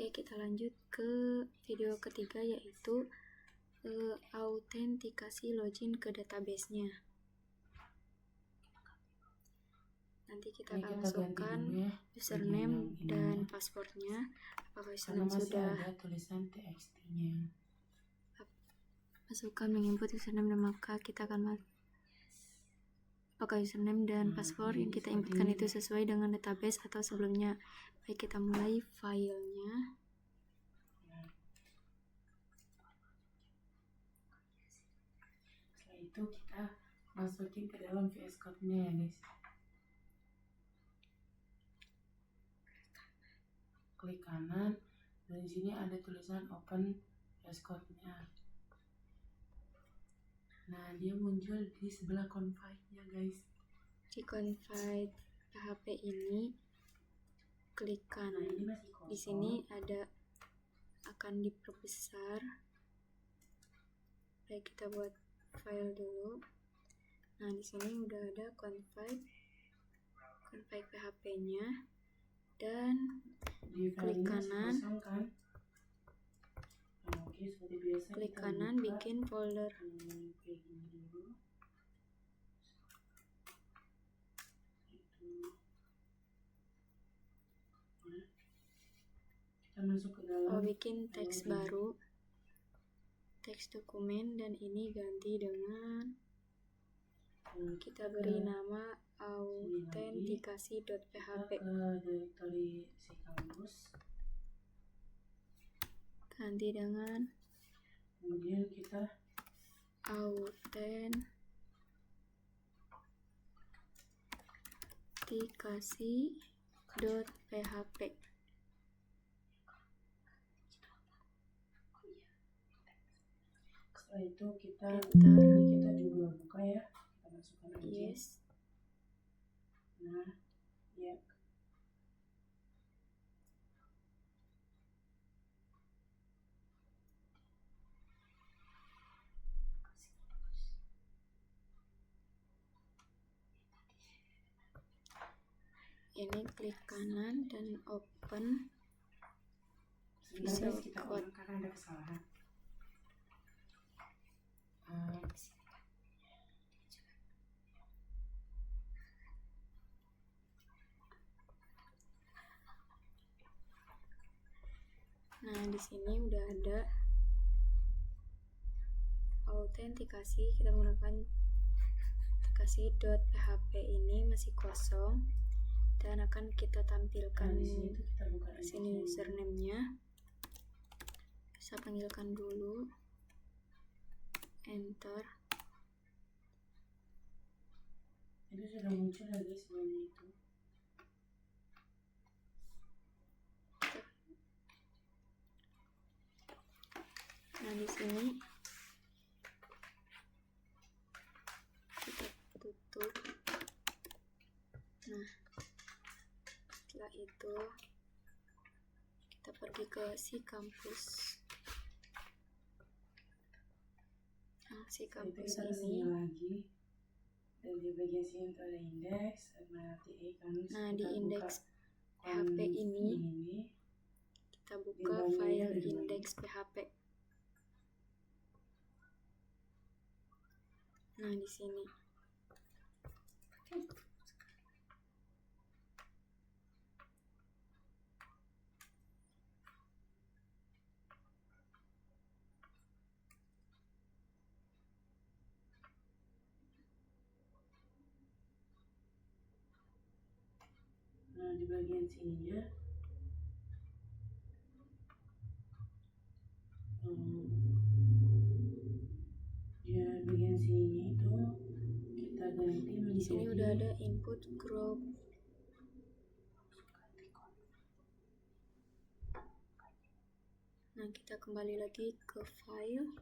Oke, kita lanjut ke video ketiga, yaitu autentikasi login ke database-nya. Nanti kita akan masukkan username dan passwordnya. Apakah username sudah ada tulisan txt-nya. Masukkan menginput username, dan maka kita akan apakah username dan password yang kita inputkan itu sesuai dengan database atau sebelumnya. Baik, kita mulai filenya. Setelah itu kita masukin ke dalam VS Code-nya ya guys. Klik kanan, dan di sini ada tulisan open VS Code-nya. Nah, dia muncul di sebelah config-nya guys. Di config PHP ini klik kanan. Di sini ada akan diperbesar. Baik, kita buat file dulu. Nah, di sini udah ada config PHP-nya, dan klik kanan. Oke, seperti biasa Klik kanan, bikin folder. Kayak gini dulu. Kita masuk ke dalam. Bikin teks baru, teks dokumen, dan ini ganti dengan kita beri nama autentikasi.php. Ke directory si kampus. Ganti dengan Kemudian kita autentikasi.php. Setelah itu kita enter. Kita juga buka ya. Kita masukkan aja. Yes. Nah, ya. Ini klik kanan dan open Visual Code. Karena ada kesalahan. Nah, di sini udah ada autentikasi. Kita menggunakan autentikasi.php, ini masih kosong, dan akan kita tampilkan di sini username-nya. Bisa panggilkan dulu, enter. Itu sudah muncul lagi sebelumnya itu. Nah, di sini kita tutup. Nah, setelah itu kita pergi ke si kampus. Nah, si kampus ini lagi, dan di bagian sini itu ada indeks, nah, di indeks PHP ini kita buka file indeks PHP. Nah, di sini di bagian sininya ya, bagian sininya itu kita ganti menjadi, di sini udah ada input group. Nah, kita kembali lagi ke file.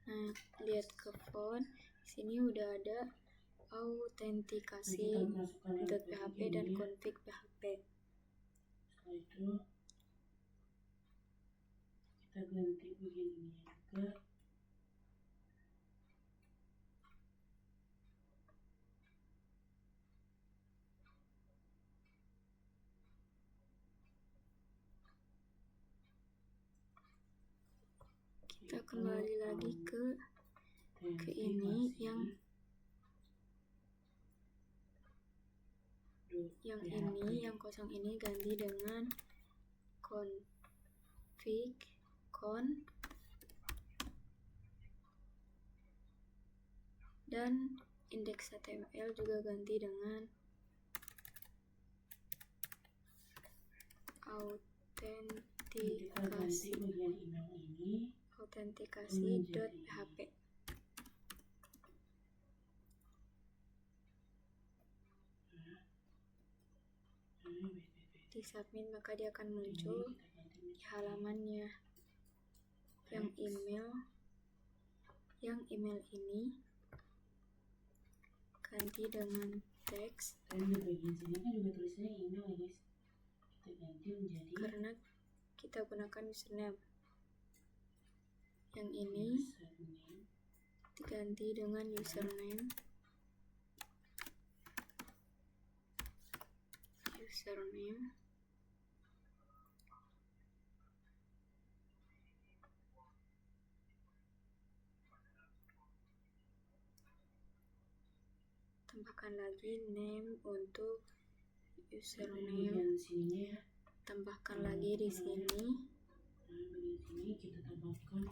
Nah, lihat ke font. Di sini udah ada autentikasi.php dan config PHP. Setelah itu kita ganti bagian ini juga. kita kembali lagi ke ini yang ini yang kosong ini ganti dengan config dan indeks HTML juga ganti dengan autentikasi.php. Di submit maka dia akan muncul di halamannya. Yang email ini ganti dengan teks, dan di bagian sini kan juga tulisannya email ya guys, kita ganti menjadi karena kita gunakan username. Yang ini diganti dengan username tambahkan lagi name untuk username, tambahkan lagi di sini kita tambahkan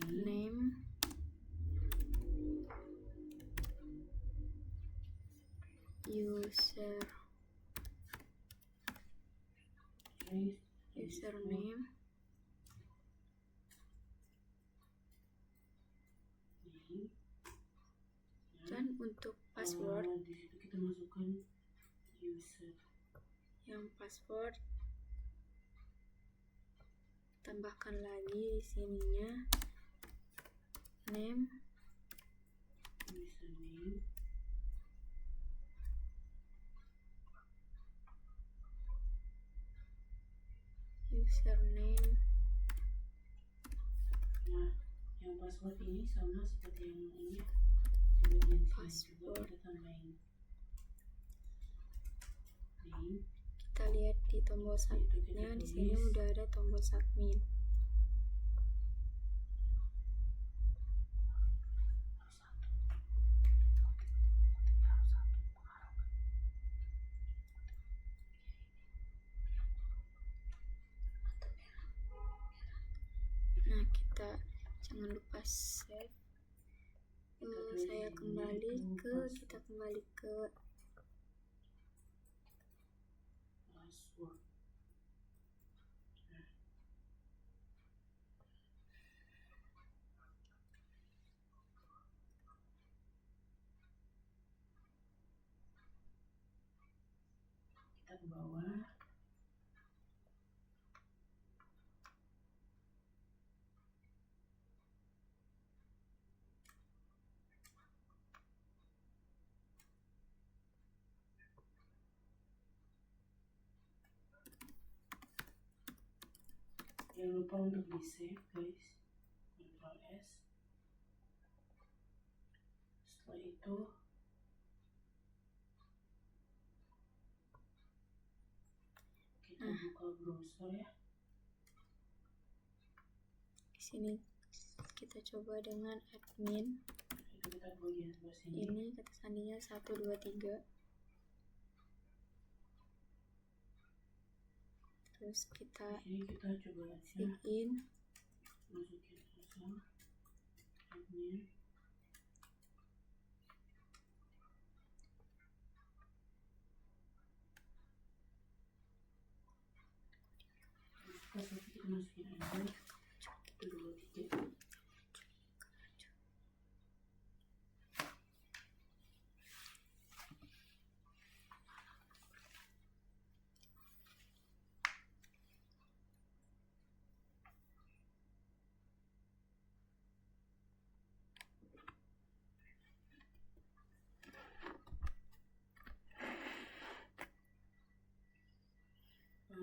name username dan untuk password di situ kita masukkan user. Yang password tambahkan lagi di sininya name Username nah yang password ini sama seperti yang ini di bagian sini juga kita tambahin name. Kita lihat di tombol submitnya, di sini udah ada tombol submit. Nah, kita jangan lupa save. Kita kembali ke password. Kita ke bawah. Jangan lupa untuk di save guys, Ctrl S. Setelah itu kita buka browser ya. di sini kita coba dengan admin. Itu kita bagian sebelah sini. Ini kata sandinya 1 2 3. Terus kita Di sini kita coba aja sign masukin username admin. Password kita masukin aja 1 2 3.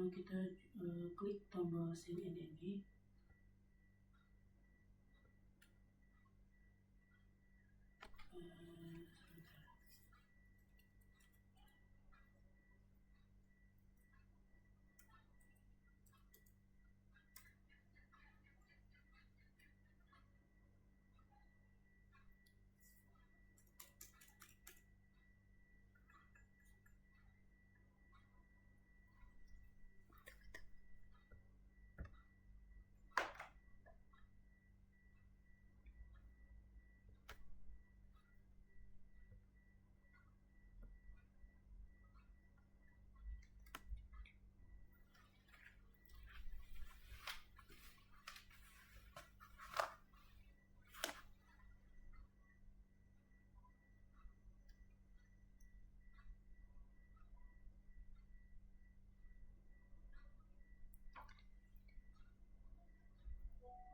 Kita klik tombol sign in ini. Sebentar.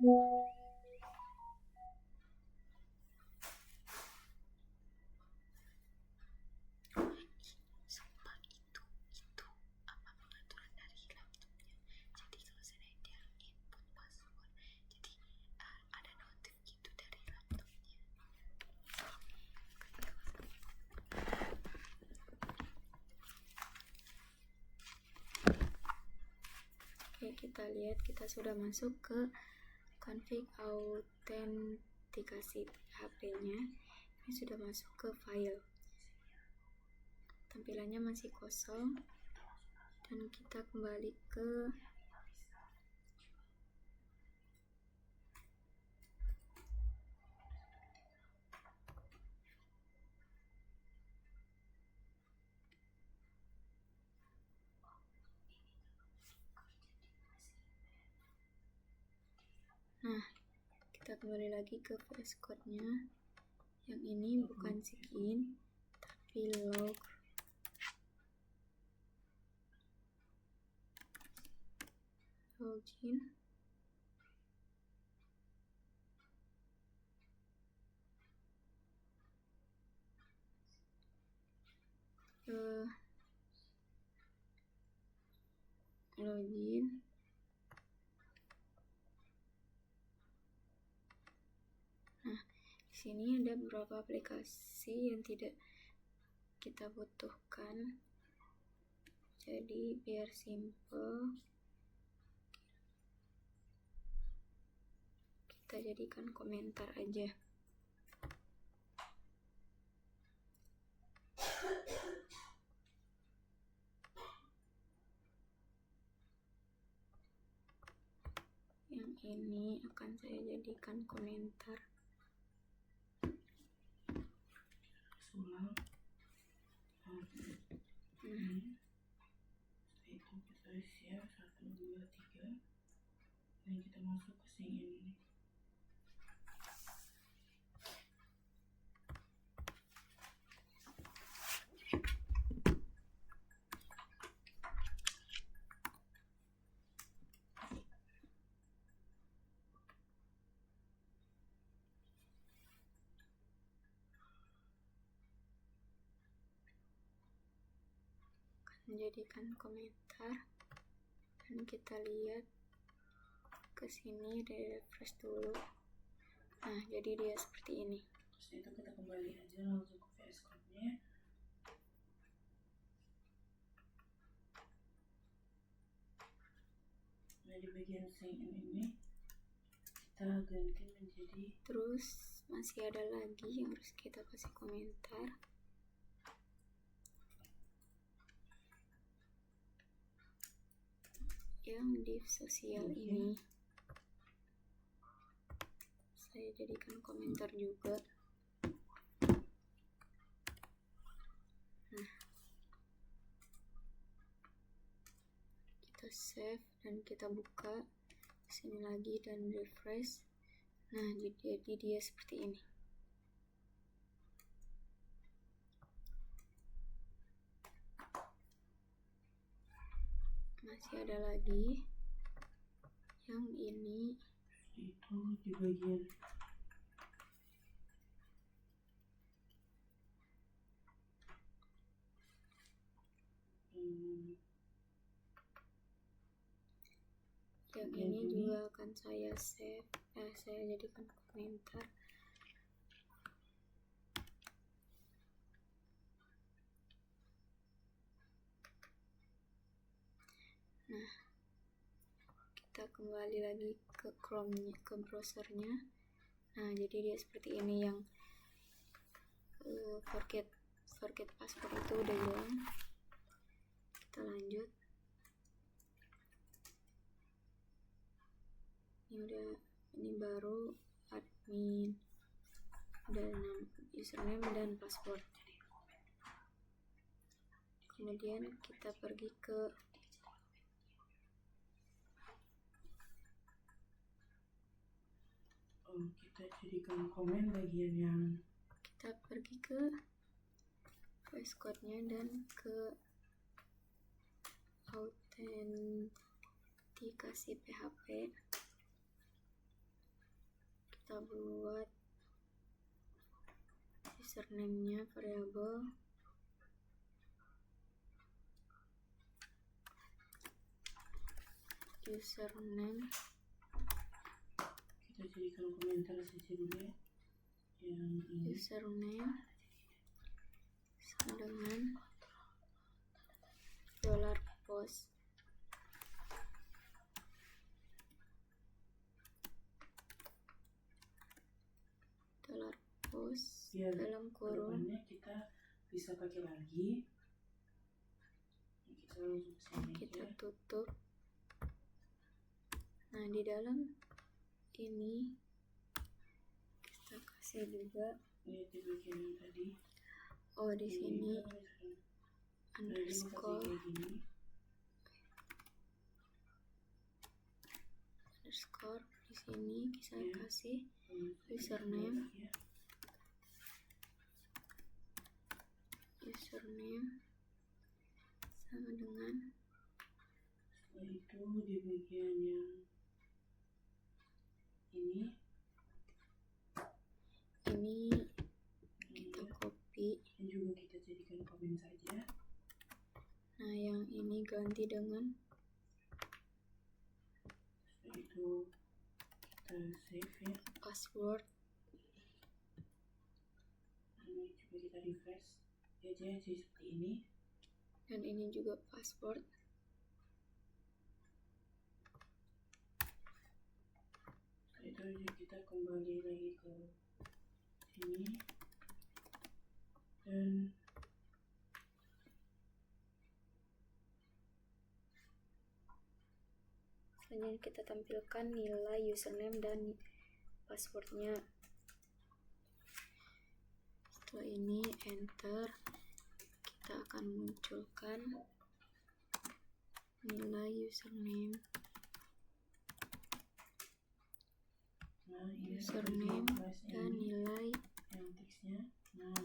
Sumpah itu apa pengaturan dari laptopnya. Jadi kalau saya dia input password, jadi ada notif gitu dari laptopnya. Oke, kita lihat kita sudah masuk ke config autentikasi HP-nya. Ini sudah masuk ke file. Tampilannya masih kosong dan kita kembali ke kita kembali lagi ke VS Code-nya. Yang ini bukan sign tapi login. Login. Nah, di sini ada beberapa aplikasi yang tidak kita butuhkan. Jadi biar simple, kita jadikan komentar aja. Yang ini akan saya jadikan komentar. ulang. Setelah itu kita share 1, 2, 3 dan kita masuk ke sing ini. Menjadikan komentar dan kita lihat ke sini, refresh dulu. Nah, jadi dia seperti ini. Setelah itu kita kembali aja langsung ke VS Code-nya. Nah, di bagian sign in ini kita ganti menjadi, Terus masih ada lagi yang harus kita kasih komentar. Yang div sosial ini saya jadikan komentar juga. Nah, kita save dan kita buka sini lagi dan refresh. Nah, jadi dia seperti ini. Masih ada lagi yang ini. itu di bagian yang ini juga akan saya save, saya jadikan komentar. Nah, kita kembali lagi ke Chrome-nya, ke browsernya. Nah, jadi dia seperti ini. Yang forget password itu udah hilang. Kita lanjut. Ini baru admin, dan username dan password. Kemudian kita pergi ke kita jadikan komen bagian yang kita pergi ke VS Code-nya dan ke autentikasi PHP. kita buat username-nya variabel username. Kita jadikan komentar saja dulu ya. Yang ini Username sama dengan $post $post biar dalam kurung. kedepannya kita bisa pakai lagi. Kita langsung kesini Kita aja. tutup. Nah, di dalam ini kita kasih juga Lihat di bagian yang tadi. di sini Ini kan underscore kayak gini. di sini saya Ya. kasih Username username. Username sama dengan Setelah itu di bagian yang ini kita copy. dan juga kita jadikan komen saja. Nah, yang ini ganti dengan Setelah itu kita save ya. password. Ini coba kita refresh ya, jadi seperti ini. Dan ini juga password. Setelah itu kita kembali lagi ke sini dan selanjutnya kita tampilkan nilai username dan passwordnya. Setelah ini enter, kita akan munculkan nilai username, username dan nilai yang teksnya. Nah,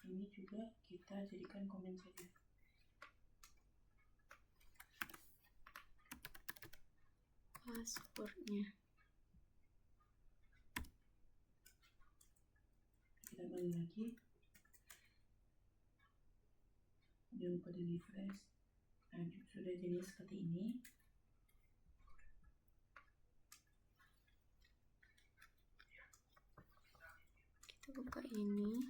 ini juga kita jadikan komen saja. passwordnya. Kita balik lagi. Jangan lupa di refresh. Nah, sudah jadi seperti ini. Kita buka ini.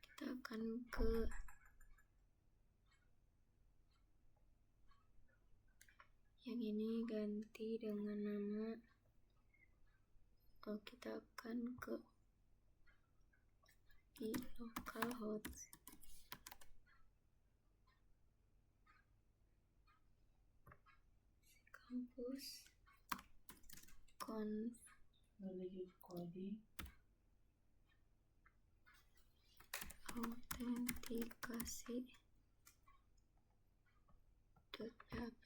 Kita akan ke yang ini, ganti dengan nama. Kita akan ke di localhost. Kampus Lagi coding. autentikasi .php.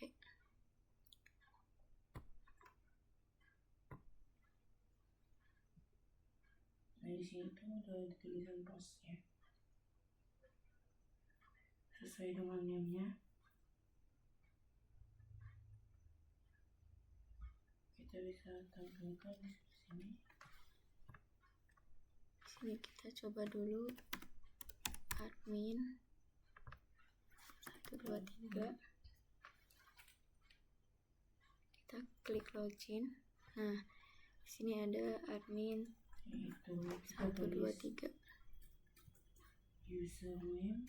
Nah, di sini tuh ada tulisan post ya. Sesuai dengan name-nya. Kita bisa tampilkan di sini. Sini kita coba dulu admin 123. Kita klik login. Nah, di sini ada admin Yaitu kita 123. username.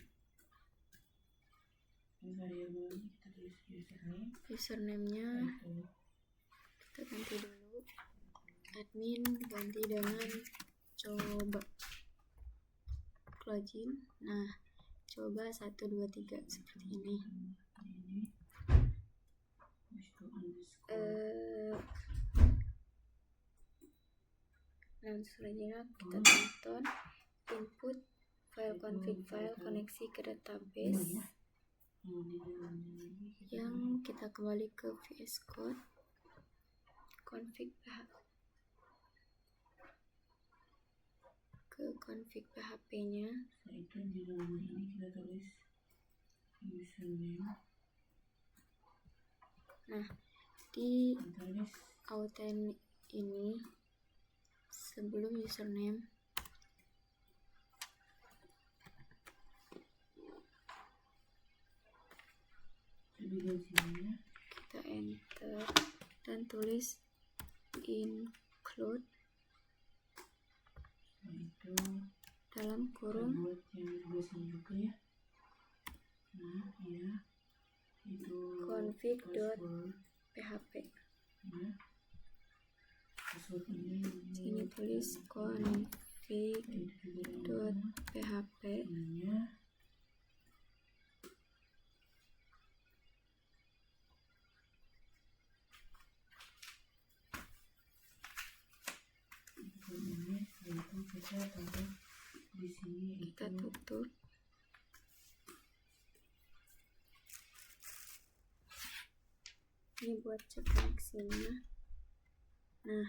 Ini variabelnya kita tulis username. Username-nya Itu kita ganti dulu. Admin ganti dengan coba. Login. Nah, coba 123 seperti ini. ini. Habis itu underscore. Nah, selanjutnya kita tonton input file config file koneksi ke database. Yang kita kembali ke VS Code, config PHP-nya. Nah, itu di dalam ini kita tulis username. Nah, Di Bentar guys. authent ini sebelum username Di bagian sini ya. kita enter dan tulis include Setelah itu dalam kita kurung buat yang sebelah sini juga ya. Nah ya, itu config.php. password. Nah, password ini Sini tulis itu juga config.php. ininya. Ini yaitu kita taruh di sini, Kita itu tutup. Ini buat cek koneksinya. Nah,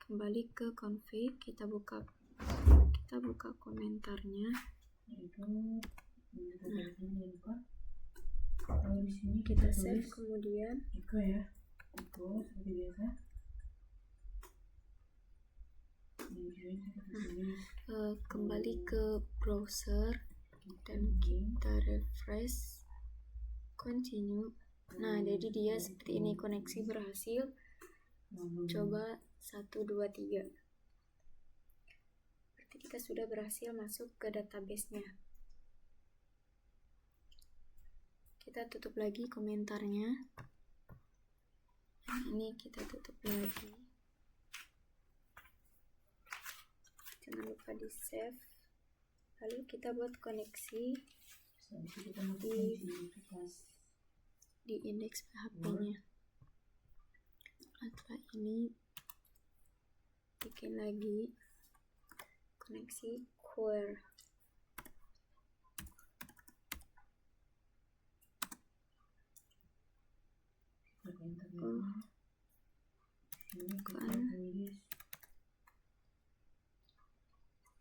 kembali ke config, kita buka komentarnya. yaitu kita taruh sini, lupa. Kalau di sini Kita kita save, tulis kemudian Iko ya, Iko seperti biasa. Kemudian kita tulis kembali ke browser dan kita refresh, continue. Nah, jadi dia seperti ini, koneksi berhasil. Coba 1, 2, 3. Berarti kita sudah berhasil masuk ke database-nya. Kita tutup lagi komentarnya. Yang ini kita tutup lagi. Jangan lupa di save. Lalu kita buat koneksi Habis itu kita masukkan di sini ke pas di indeks PHP-nya. Setelah ini bikin lagi koneksi query. kita ke internetnya. Sini kita Kan. tulis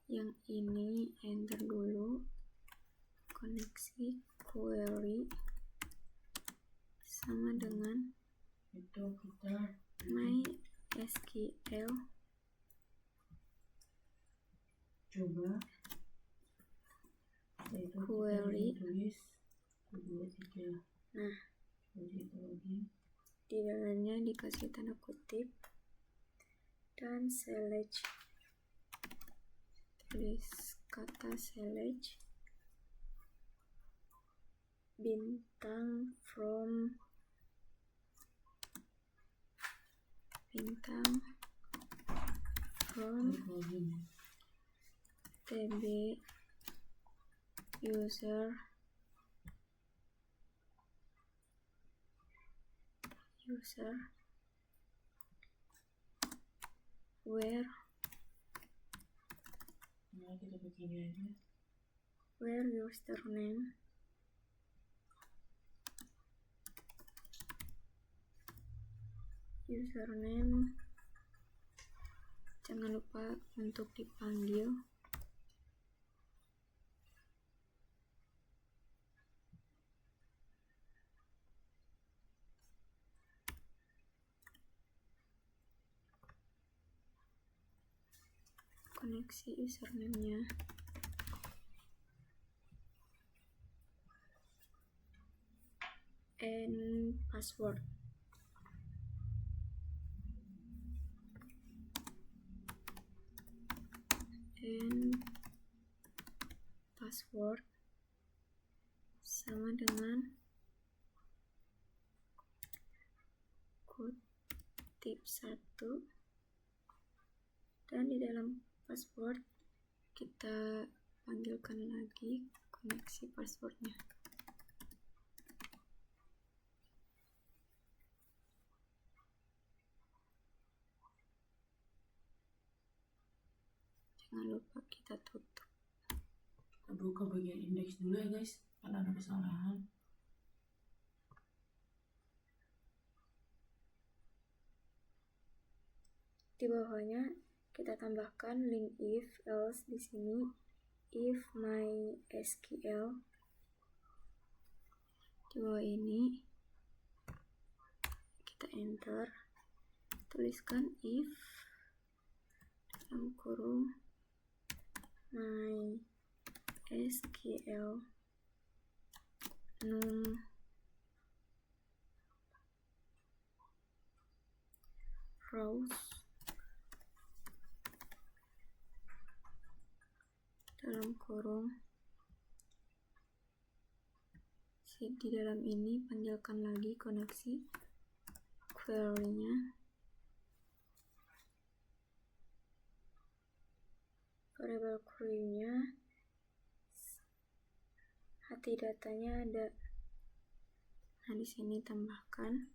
Yang ini enter dulu, koneksi query sama dengan itu kita MySQL coba. Setelah itu Query. kita tulis 2, 3. Nah, Seperti itu lagi. di dalamnya dikasih tanda kutip dan select, tulis kata select bintang from Login. tb user where Nah kita begini aja. username jangan lupa untuk dipanggil koneksi username-nya. And password. And password sama dengan kutip 1, dan di dalam password kita panggilkan lagi koneksi passwordnya. Jangan lupa kita tutup. Kita buka bagian indeks dulu ya guys, karena ada kesalahan. Di bawahnya kita tambahkan link if else di sini. If MySQL di bawah ini kita enter, tuliskan if dalam kurung MySQL num rows dalam kurung di dalam ini panggilkan lagi koneksi query-nya, variable query-nya, hati datanya ada. Nah, di sini tambahkan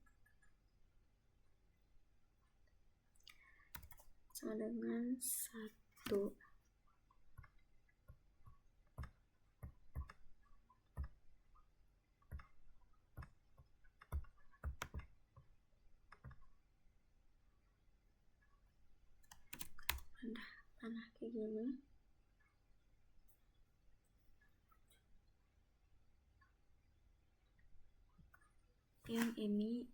sama dengan 1. Panah kayak gini. Yang ini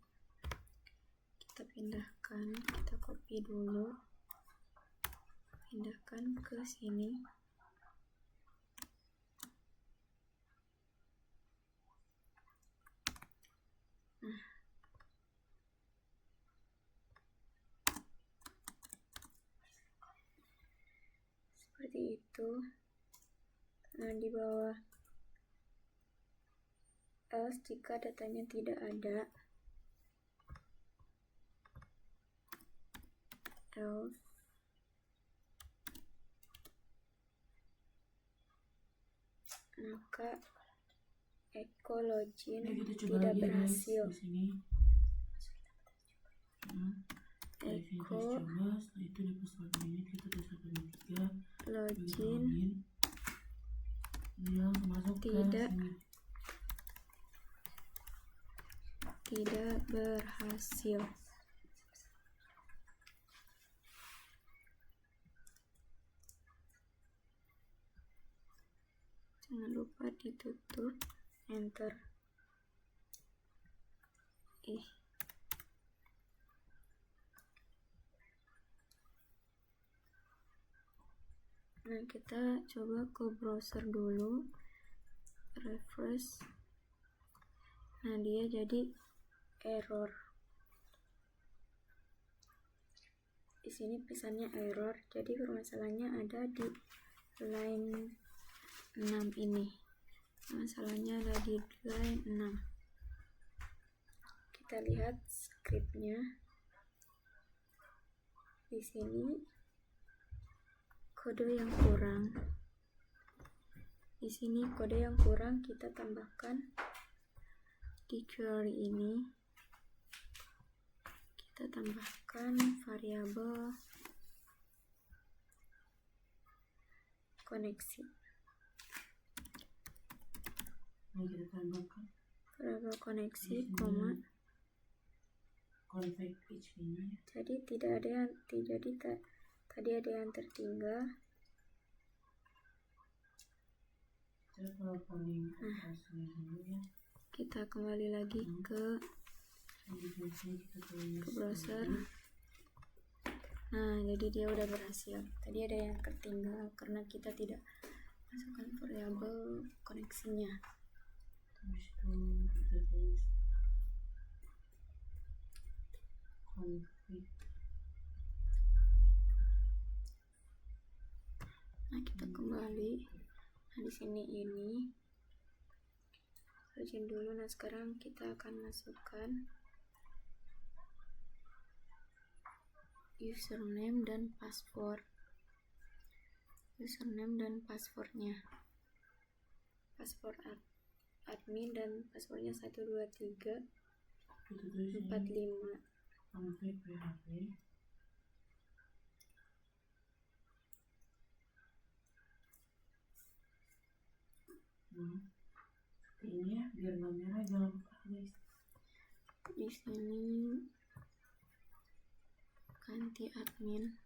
kita pindahkan, kita copy dulu, pindahkan ke sini. Nah, seperti itu. Nah, di bawah else jika datanya tidak ada, else maka echo login tidak berhasil. Di sini. Echo setelah itu di password ini kita tulis 123 login dia langsung masuk tidak ke sini. Tidak berhasil. Jangan lupa ditutup, enter. Nah, kita coba ke browser dulu, refresh. Nah, dia jadi error. Di sini pesannya error, jadi permasalahannya ada di line 6 ini. Masalahnya ada di line 6. Kita lihat scriptnya. Di sini kode yang kurang. Di sini kode yang kurang kita tambahkan di query ini. Kita tambahkan variabel koneksi. Nah, kita tambahkan Variabel koneksi, koma. config PHP-nya. Jadi tidak ada yang tadi ada yang tertinggal. Kita kalau paling atasnya dulu ya. Kita kembali lagi ke browser. Nah, jadi dia udah berhasil. Tadi ada yang tertinggal karena kita tidak masukkan variabel koneksinya. Habis itu kita tulis config. Nah, kita kembali. Nah, di sini ini login dulu. Nah, sekarang kita akan masukkan username dan password. Username dan passwordnya. Password admin dan passwordnya 123 Kita tulis 45. config PHP. Nah, ini ya biar nggak merah, jangan lupa guys. Di sini ganti admin.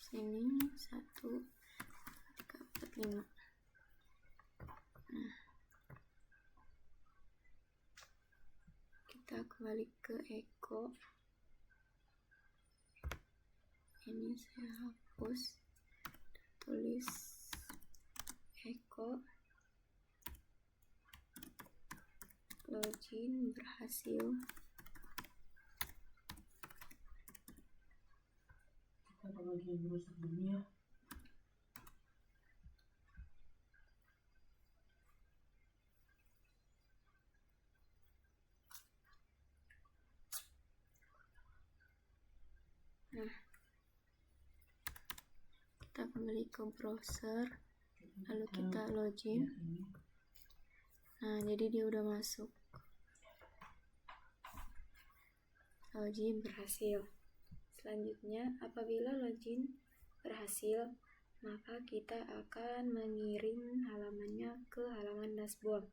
Sini 145. Nah, balik ke Eko. Ini saya hapus, tulis Eko, login berhasil. Kita ke bagian browser dulu ya. Nah, kita kembali ke browser, lalu kita login. Nah, jadi dia udah masuk. Login berhasil. Selanjutnya, apabila login berhasil, maka kita akan mengirim halamannya ke halaman dashboard.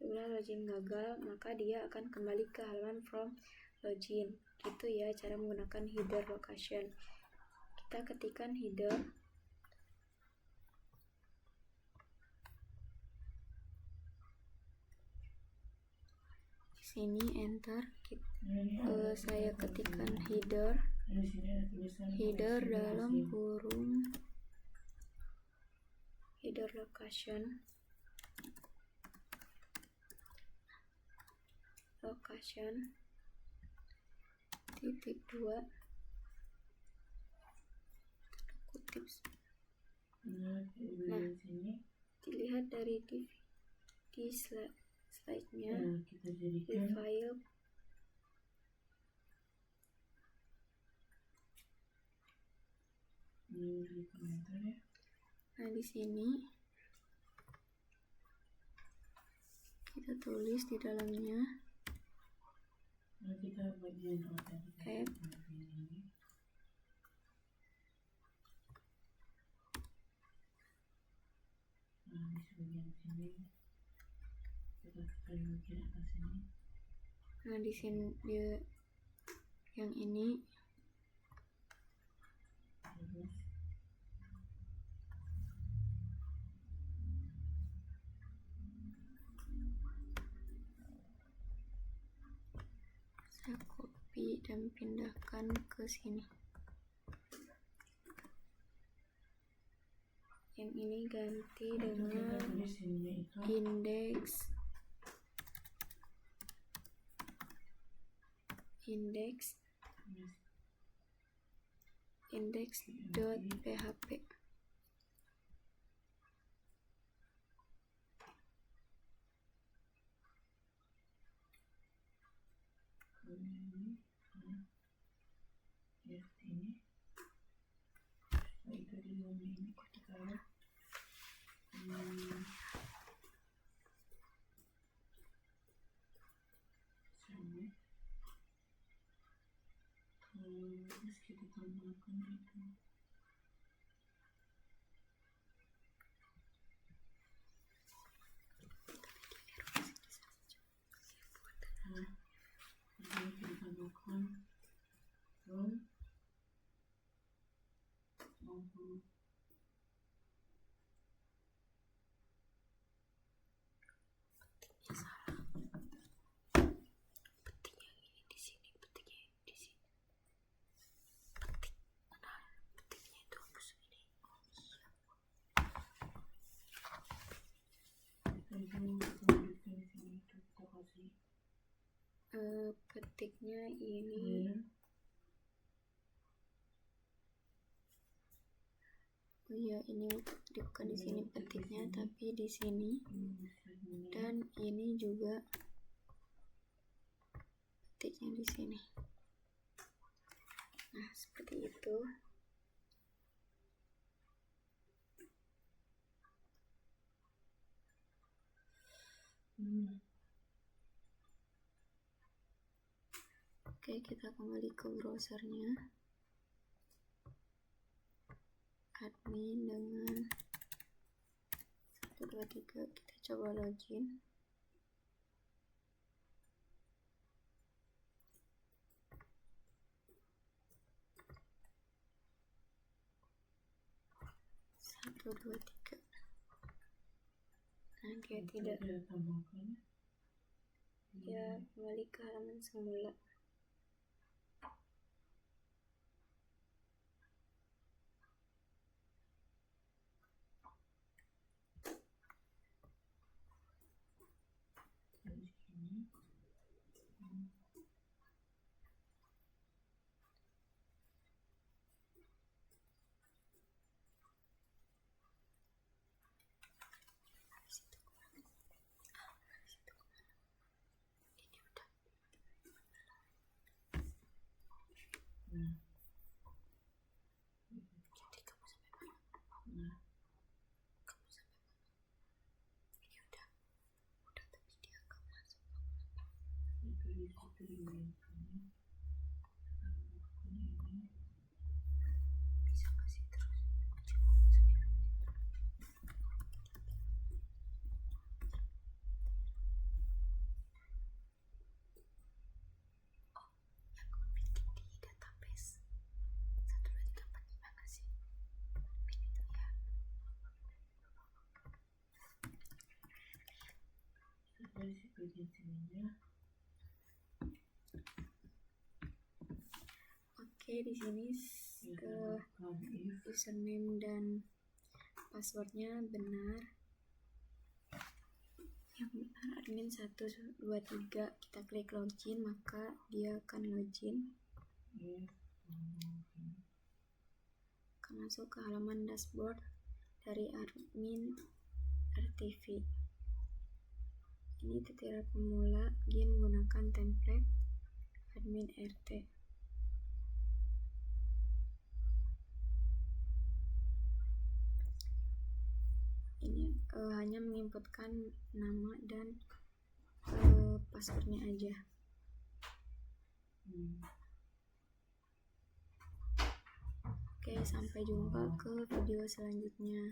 Apabila login gagal, maka dia akan kembali ke halaman from login. Gitu ya cara menggunakan header location. Kita ketikkan header. Di sini enter. Saya ketikkan header. Header dalam kurung header location. Titik 2 kutip. Nah, dilihat dari di slide-nya, di file. Nah, di sini kita tulis di dalamnya kita bagian app. Nah, di bagian sini kita tekan bagian atas ini. Nah, di sini dia yang ini Terus saya copy dan pindahkan ke sini. Yang ini ganti dengan index.php. ini ya ini. Nah, itu di dalam ini kita taruh sini. Terus kita tambahkan itu. Nah, ini kita tambahkan from 60. Petiknya ini oh ya, ini bukan di sini petiknya, tapi di sini, dan ini juga petiknya di sini. Nah, seperti itu. Oke, kita kembali ke browsernya. Admin dengan 1, 2, 3. Kita coba login. Satu, dua, tiga. Nah, dia tidak. Ya, kembali ke halaman semula. Terus gini. Habis itu kemana? Habis itu kemana? Ini udah. Nah, Jadi kamu sampai mana? nah, Kamu sampai mana? Ini udah tapi dia gak masuk. itu di situ di sini. Ini. Bisa gak sih terus? Coba masukin apa? Oh, yang gue bikin di database 1, 2, 3, 4, 5 gak sih? Ini tuh ya. Dari si bagian sininya. Oke, di sini username dan passwordnya benar. Yang benar admin 1, 2, 3. Kita klik login, maka dia akan login. Akan masuk ke halaman dashboard dari admin RTV. Ini tutorial pemula, Gin menggunakan template admin RT. Ini hanya menginputkan nama dan passwordnya aja. Oke, sampai jumpa ke video selanjutnya.